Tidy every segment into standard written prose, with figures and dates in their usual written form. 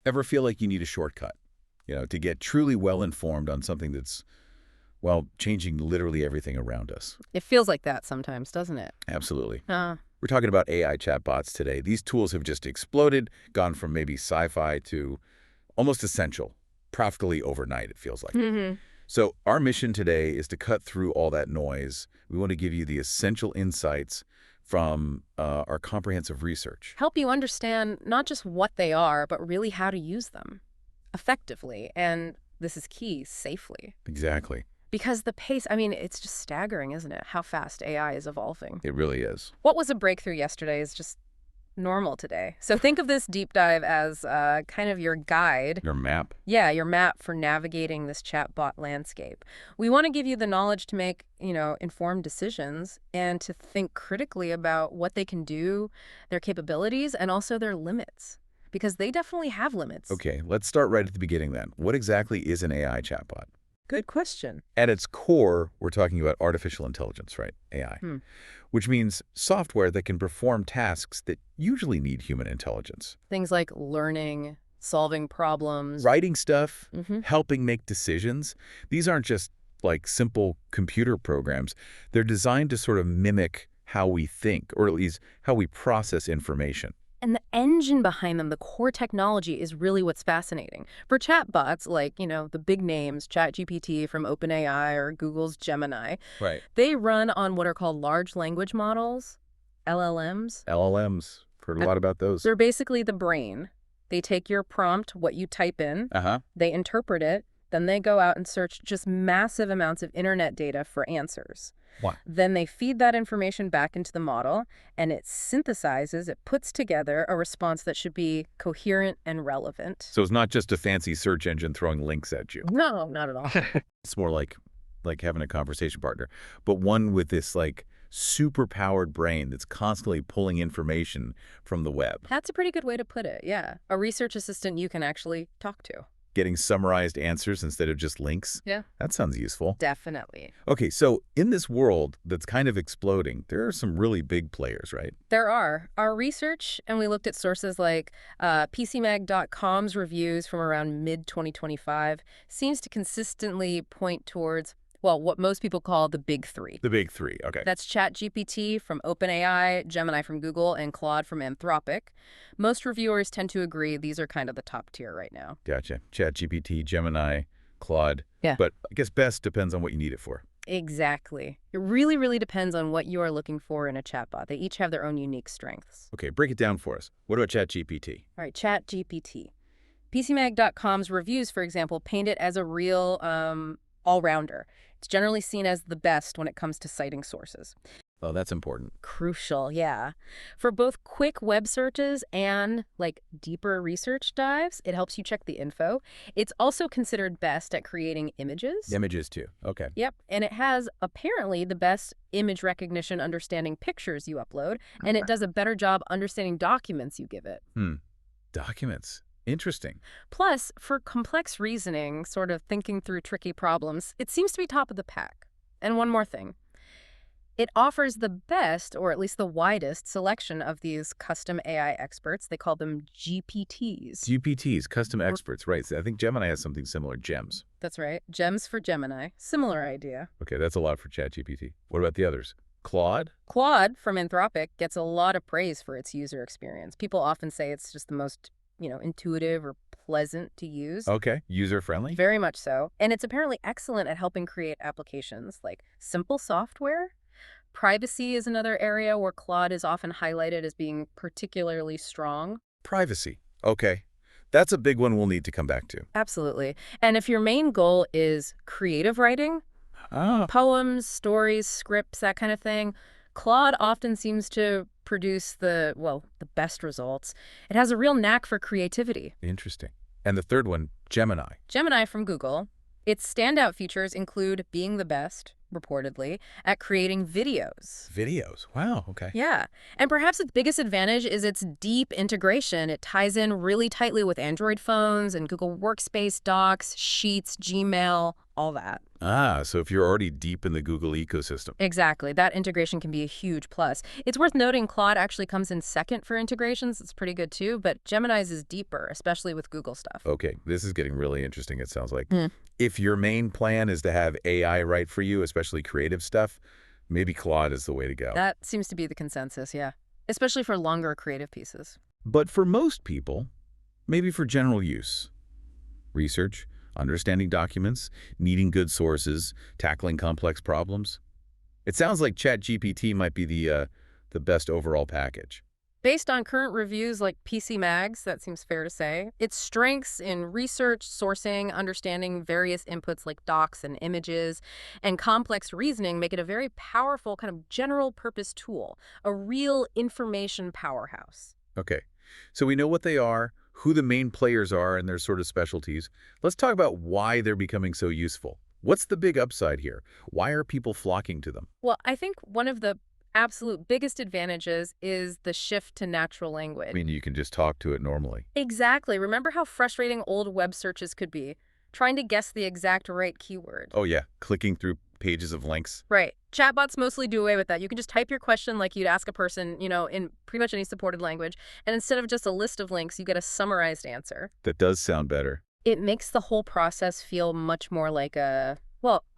Ever feel like you need a shortcut, to get truly well-informed on something that's, well, changing literally everything around us? It feels like that sometimes, doesn't it? Absolutely. We're talking about AI chatbots today. These tools have just exploded, gone from maybe sci-fi to almost essential, practically overnight, it feels like. So our mission today is to cut through all that noise. We want to give you the essential insights from our comprehensive research. Help you understand not just what they are, but really how to use them effectively. And this is key, safely. Exactly. Because the pace, I mean, it's just staggering, isn't it? How fast AI is evolving. It really is. What was a breakthrough yesterday is just normal today. So think of this deep dive as kind of your guide. Your map? Yeah, your map for navigating this chatbot landscape. We want to give you the knowledge to make, informed decisions and to think critically about what they can do, their capabilities, and also their limits. Because they definitely have limits. Okay, let's start right at the beginning then. What exactly is an AI chatbot? Good question. At its core, we're talking about artificial intelligence, right? AI. Which means software that can perform tasks that usually need human intelligence. Things like learning, solving problems. Writing stuff, helping make decisions. These aren't just like simple computer programs. They're designed to sort of mimic how we think, or at least how we process information. And the engine behind them, the core technology, is really what's fascinating. For chatbots, like, the big names, ChatGPT from OpenAI or Google's Gemini, Right. they run on what are called large language models, LLMs. LLMs. Heard a lot about those. They're basically the brain. They take your prompt, what you type in, they interpret it, then they go out and search just massive amounts of internet data for answers. Wow. Then they feed that information back into the model, and it synthesizes, it puts together a response that should be coherent and relevant. So it's not just a fancy search engine throwing links at you. No, not at all. It's more like having a conversation partner, but one with this super-powered brain that's constantly pulling information from the web. That's a pretty good way to put it, yeah. A research assistant you can actually talk to. Getting summarized answers instead of just links? Yeah. That sounds useful. Definitely. Okay, so in this world that's kind of exploding, there are some really big players, right? There are. Our research, and we looked at sources like PCMag.com's reviews from around mid-2025, seems to consistently point towards, well, what most people call the big three. The big three, okay. That's ChatGPT from OpenAI, Gemini from Google, and Claude from Anthropic. Most reviewers tend to agree these are kind of the top tier right now. Gotcha. ChatGPT, Gemini, Claude. Yeah. But I guess best depends on what you need it for. Exactly. It really, really depends on what you are looking for in a chatbot. They each have their own unique strengths. Okay, break it down for us. What about ChatGPT? All right, ChatGPT. PCMag.com's reviews, for example, paint it as a real all-rounder. It's generally seen as the best when it comes to citing sources. Oh, that's important. Crucial, yeah. For both quick web searches and, deeper research dives, it helps you check the info. It's also considered best at creating images. Images, too. Okay. Yep, and it has, apparently, the best image recognition understanding pictures you upload, and it does a better job understanding documents you give it. Documents. Interesting. Plus, for complex reasoning, sort of thinking through tricky problems, it seems to be top of the pack. And one more thing. It offers the best, or at least the widest, selection of these custom AI experts. They call them GPTs. GPTs, custom experts, right. So I think Gemini has something similar, GEMS. That's right. GEMS for Gemini. Similar idea. Okay, that's a lot for ChatGPT. What about the others? Claude? Claude from Anthropic gets a lot of praise for its user experience. People often say it's just the most intuitive or pleasant to use. Okay, user-friendly? Very much so. And it's apparently excellent at helping create applications like simple software. Privacy is another area where Claude is often highlighted as being particularly strong. Privacy. Okay. That's a big one we'll need to come back to. Absolutely. And if your main goal is creative writing, poems, stories, scripts, that kind of thing, Claude often seems to produce the best results. It has a real knack for creativity. Interesting. And the third one, Gemini. Gemini from Google. Its standout features include being the best, reportedly, at creating videos. Videos. Wow, okay. Yeah. And perhaps its biggest advantage is its deep integration. It ties in really tightly with Android phones and Google Workspace, Docs, Sheets, Gmail, all that. Ah, so if you're already deep in the Google ecosystem. Exactly. That integration can be a huge plus. It's worth noting Claude actually comes in second for integrations. It's pretty good too, but Gemini's is deeper, especially with Google stuff. Okay, this is getting really interesting, it sounds like. Hmm. If your main plan is to have AI write for you, especially creative stuff, maybe Claude is the way to go. That seems to be the consensus, yeah. Especially for longer creative pieces. But for most people, maybe for general use, research, understanding documents, needing good sources, tackling complex problems, it sounds like ChatGPT might be the best overall package. Based on current reviews like PC Mags, that seems fair to say, its strengths in research, sourcing, understanding various inputs like docs and images, and complex reasoning make it a very powerful kind of general-purpose tool, a real information powerhouse. Okay, so we know what they are, who the main players are and their sort of specialties. Let's talk about why they're becoming so useful. What's the big upside here? Why are people flocking to them? Well, I think one of the absolute biggest advantages is the shift to natural I language. mean, you can just talk to it normally. Exactly. Remember how frustrating old web searches could be? Trying to guess the exact right keyword. Oh yeah, clicking through pages of links. Right. Chatbots mostly do away with that. You can just type your question like you'd ask a person, in pretty much any supported language, and instead of just a list of links, you get a summarized answer. That does sound better. It makes the whole process feel much more like a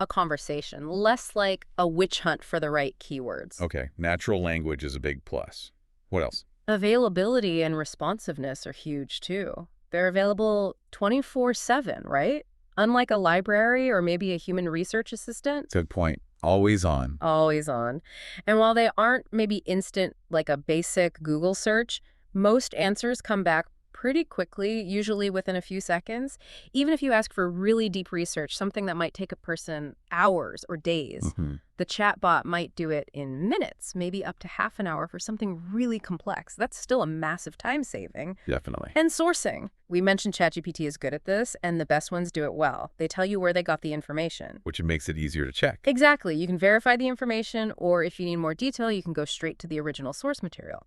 conversation, less like a witch hunt for the right keywords. Okay, natural language is a big plus. What else? Availability and responsiveness are huge too. They're available 24/7, right? Unlike a library or maybe a human research assistant. Good point. Always on. Always on. And while they aren't maybe instant like a basic Google search, most answers come back pretty quickly, usually within a few seconds. Even if you ask for really deep research, something that might take a person hours or days, the chatbot might do it in minutes, maybe up to half an hour for something really complex. That's still a massive time saving. Definitely. And sourcing. We mentioned ChatGPT is good at this, and the best ones do it well. They tell you where they got the information. Which makes it easier to check. Exactly. You can verify the information, or if you need more detail, you can go straight to the original source material.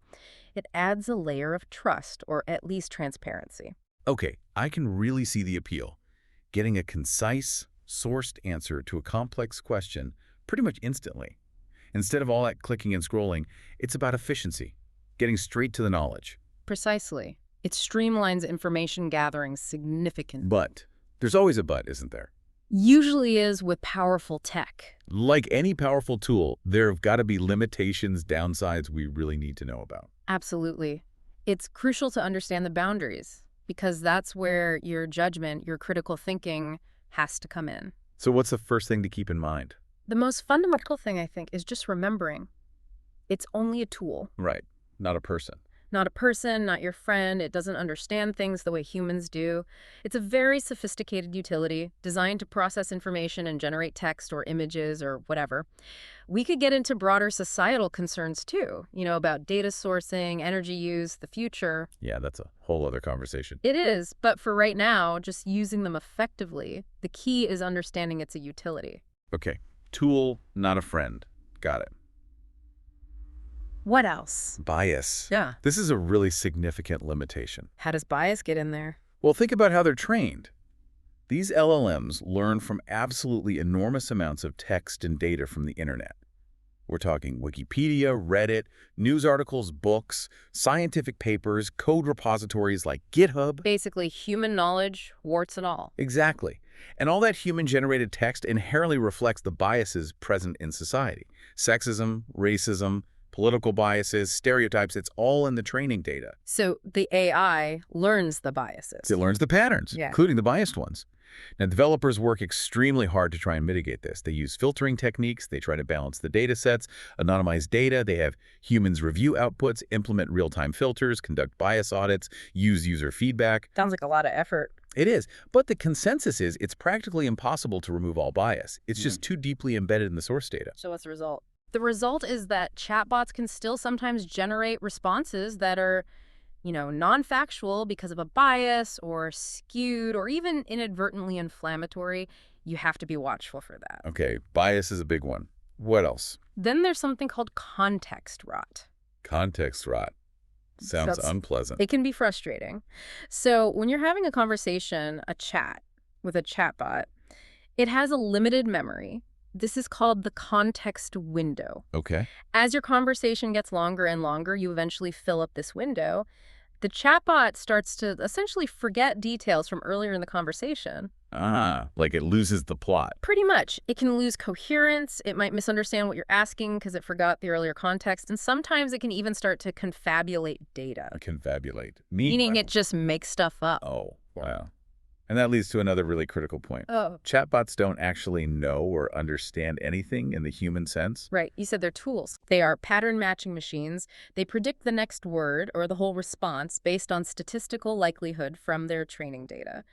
It adds a layer of trust, or at least transparency. Okay, I can really see the appeal. Getting a concise, sourced answer to a complex question pretty much instantly. Instead of all that clicking and scrolling, it's about efficiency, getting straight to the knowledge. Precisely. It streamlines information gathering significantly. But there's always a but, isn't there? Usually is with powerful tech. Like any powerful tool, there have got to be limitations, downsides we really need to know about. Absolutely. It's crucial to understand the boundaries, because that's where your judgment, your critical thinking has to come in. So what's the first thing to keep in mind? The most fundamental thing, I think, is just remembering it's only a tool. Right, not a person. Not a person, not your friend. It doesn't understand things the way humans do. It's a very sophisticated utility designed to process information and generate text or images or whatever. We could get into broader societal concerns too, about data sourcing, energy use, the future. Yeah, that's a whole other conversation. It is, but for right now, just using them effectively, the key is understanding it's a utility. Okay, tool, not a friend. Got it. What else? Bias. Yeah. This is a really significant limitation. How does bias get in there? Well, think about how they're trained. These LLMs learn from absolutely enormous amounts of text and data from the internet. We're talking Wikipedia, Reddit, news articles, books, scientific papers, code repositories like GitHub. Basically, human knowledge, warts and all. Exactly. And all that human-generated text inherently reflects the biases present in society. Sexism, racism, political biases, stereotypes, it's all in the training data. So the AI learns the biases. It learns the patterns, Yeah. including the biased ones. Now, developers work extremely hard to try and mitigate this. They use filtering techniques, they try to balance the data sets, anonymize data, they have humans review outputs, implement real-time filters, conduct bias audits, use user feedback. Sounds like a lot of effort. It is, but the consensus is it's practically impossible to remove all bias. It's just too deeply embedded in the source data. So what's the result? The result is that chatbots can still sometimes generate responses that are non-factual because of a bias or skewed or even inadvertently inflammatory, you have to be watchful for that. Okay, bias is a big one. What else? Then there's something called context rot. Context rot. Sounds unpleasant. It can be frustrating. So when you're having a conversation, a chat with a chatbot, it has a limited memory. This is called the context window. Okay. As your conversation gets longer and longer, you eventually fill up this window. The chatbot starts to essentially forget details from earlier in the conversation. Like it loses the plot. Pretty much. It can lose coherence. It might misunderstand what you're asking because it forgot the earlier context. And sometimes it can even start to confabulate data. Confabulate. Meaning it just makes stuff up. Oh, wow. And that leads to another really critical point. Oh. Chatbots don't actually know or understand anything in the human sense. Right. You said they're tools. They are pattern matching machines. They predict the next word or the whole response based on statistical likelihood from their training data.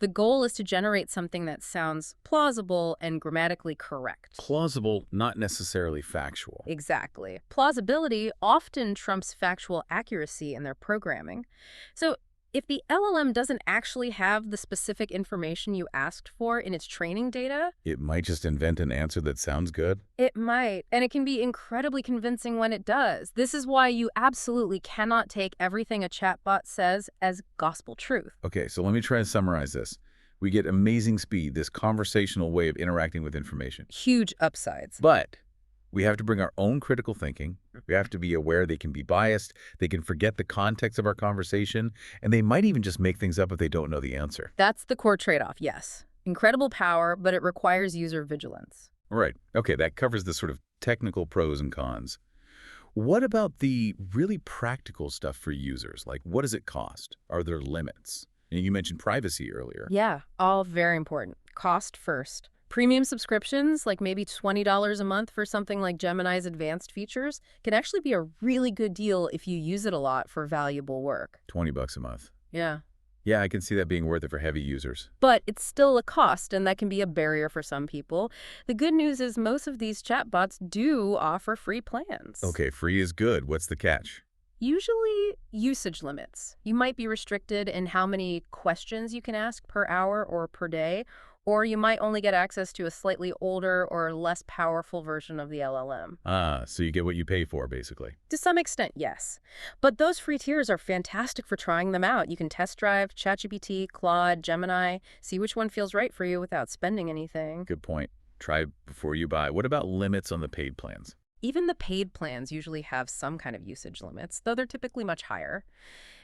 The goal is to generate something that sounds plausible and grammatically correct. Plausible, not necessarily factual. Exactly. Plausibility often trumps factual accuracy in their programming. So if the LLM doesn't actually have the specific information you asked for in its training data, It might just invent an answer that sounds good. it might, and it can be incredibly convincing when it does. This is why you absolutely cannot take everything a chatbot says as gospel truth. Okay, so let me try to summarize this. We get amazing speed, this conversational way of interacting with information. Huge upsides. But we have to bring our own critical thinking. We have to be aware they can be biased, they can forget the context of our conversation, and they might even just make things up if they don't know the answer. That's the core trade-off, yes. Incredible power, but it requires user vigilance. Right. Okay, that covers the sort of technical pros and cons. What about the really practical stuff for users? Like, what does it cost? Are there limits? You mentioned privacy earlier. Yeah, all very important. Cost first. Premium subscriptions, like maybe $20 a month for something like Gemini's advanced features, can actually be a really good deal if you use it a lot for valuable work. $20 a month. Yeah. Yeah, I can see that being worth it for heavy users. But it's still a cost, and that can be a barrier for some people. The good news is most of these chatbots do offer free plans. Okay, free is good. What's the catch? Usually usage limits. You might be restricted in how many questions you can ask per hour or per day, or you might only get access to a slightly older or less powerful version of the LLM. So you get what you pay for, basically. To some extent, yes. But those free tiers are fantastic for trying them out. You can test drive ChatGPT, Claude, Gemini, see which one feels right for you without spending anything. Good point. Try before you buy. What about limits on the paid plans? Even the paid plans usually have some kind of usage limits, though they're typically much higher.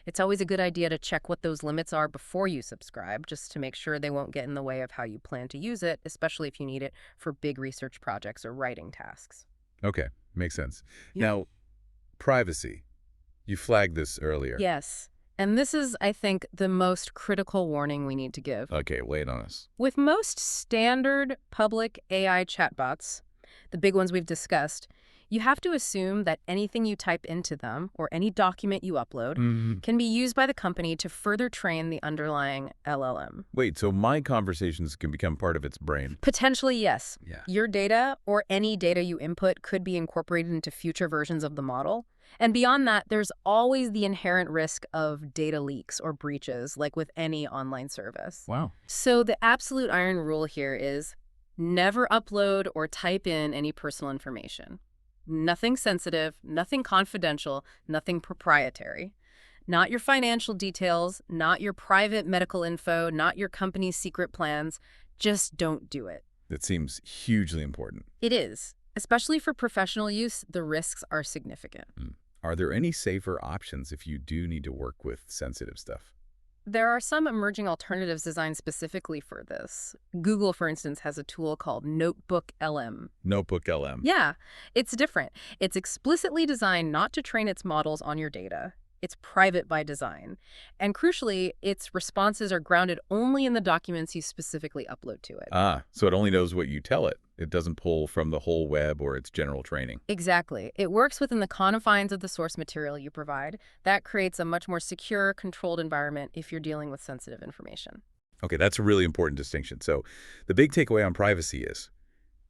It's always a good idea to check what those limits are before you subscribe, just to make sure they won't get in the way of how you plan to use it, especially if you need it for big research projects or writing tasks. Okay, makes sense. Yeah. Now, privacy. You flagged this earlier. Yes. And this is, I think, the most critical warning we need to give. Okay, lay it on us. With most standard public AI chatbots, the big ones we've discussed, you have to assume that anything you type into them or any document you upload can be used by the company to further train the underlying LLM. Wait, so my conversations can become part of its brain? Potentially, yes. Yeah. Your data or any data you input could be incorporated into future versions of the model. And beyond that, there's always the inherent risk of data leaks or breaches, like with any online service. Wow. So the absolute iron rule here is never upload or type in any personal information. Nothing sensitive, nothing confidential, nothing proprietary. Not your financial details, not your private medical info, not your company's secret plans. Just don't do it. That seems hugely important. It is. Especially for professional use, the risks are significant. Are there any safer options if you do need to work with sensitive stuff? There are some emerging alternatives designed specifically for this. Google, for instance, has a tool called NotebookLM. NotebookLM. Yeah, it's different. It's explicitly designed not to train its models on your data. It's private by design. And crucially, its responses are grounded only in the documents you specifically upload to it. So it only knows what you tell it. It doesn't pull from the whole web or its general training. Exactly. It works within the confines of the source material you provide. That creates a much more secure, controlled environment if you're dealing with sensitive information. Okay, that's a really important distinction. So the big takeaway on privacy is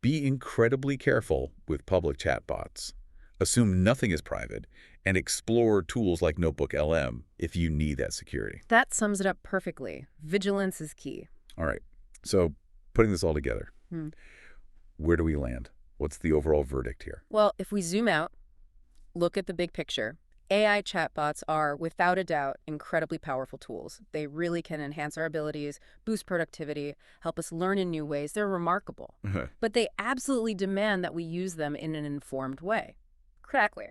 be incredibly careful with public chatbots. Assume nothing is private and explore tools like NotebookLM if you need that security. That sums it up perfectly. Vigilance is key. All right. So putting this all together, where do we land? What's the overall verdict here? Well, if we zoom out, look at the big picture, AI chatbots are, without a doubt, incredibly powerful tools. They really can enhance our abilities, boost productivity, help us learn in new ways. They're remarkable. But they absolutely demand that we use them in an informed way. Critically,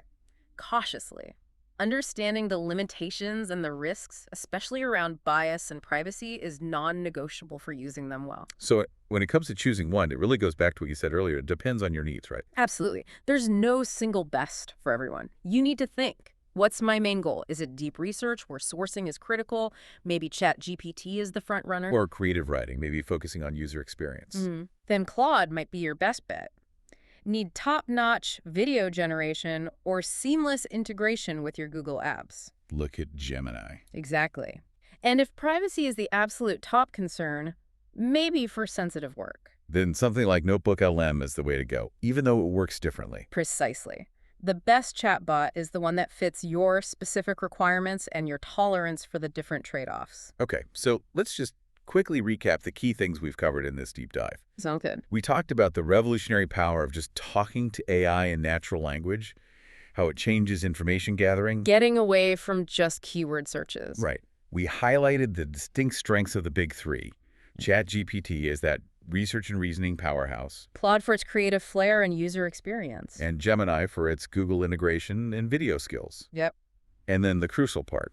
cautiously. Understanding the limitations and the risks, especially around bias and privacy, is non-negotiable for using them well. So when it comes to choosing one, it really goes back to what you said earlier. It depends on your needs, right? Absolutely. There's no single best for everyone. You need to think. What's my main goal? Is it deep research where sourcing is critical? Maybe ChatGPT is the front runner? Or creative writing, maybe focusing on user experience. Then Claude might be your best bet. Need top-notch video generation or seamless integration with your Google apps. Look at Gemini. Exactly. And if privacy is the absolute top concern, maybe for sensitive work. Then something like NotebookLM is the way to go, even though it works differently. Precisely. The best chatbot is the one that fits your specific requirements and your tolerance for the different trade-offs. Okay, so let's just quickly recap the key things we've covered in this deep dive. Sounds good. We talked about the revolutionary power of just talking to AI in natural language, how it changes information gathering. Getting away from just keyword searches. Right. We highlighted the distinct strengths of the big three. ChatGPT is that research and reasoning powerhouse. Claude for its creative flair and user experience. And Gemini for its Google integration and video skills. Yep. And then the crucial part,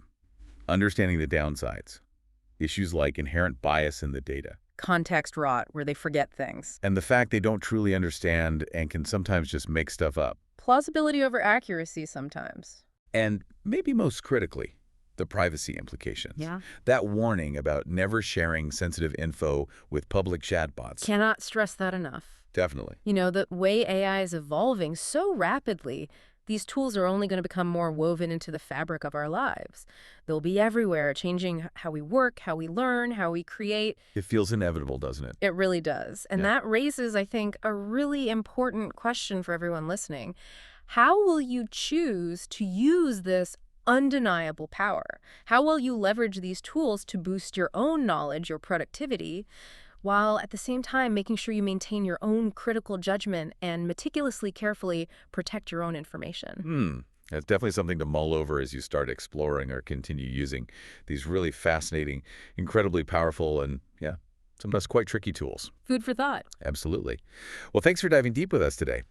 understanding the downsides. Issues like inherent bias in the data. Context rot, where they forget things. And the fact they don't truly understand and can sometimes just make stuff up. Plausibility over accuracy sometimes. And maybe most critically, the privacy implications. Yeah. That warning about never sharing sensitive info with public chatbots. Cannot stress that enough. Definitely. You know, the way AI is evolving so rapidly, these tools are only going to become more woven into the fabric of our lives. They'll be everywhere, changing how we work, how we learn, how we create. It feels inevitable, doesn't it? It really does. And Yeah. that raises, I think, a really important question for everyone listening. How will you choose to use this undeniable power? How will you leverage these tools to boost your own knowledge, your productivity, while at the same time making sure you maintain your own critical judgment and meticulously, carefully protect your own information? That's definitely something to mull over as you start exploring or continue using these really fascinating, incredibly powerful, and sometimes quite tricky tools. Food for thought. Absolutely. Well, thanks for diving deep with us today.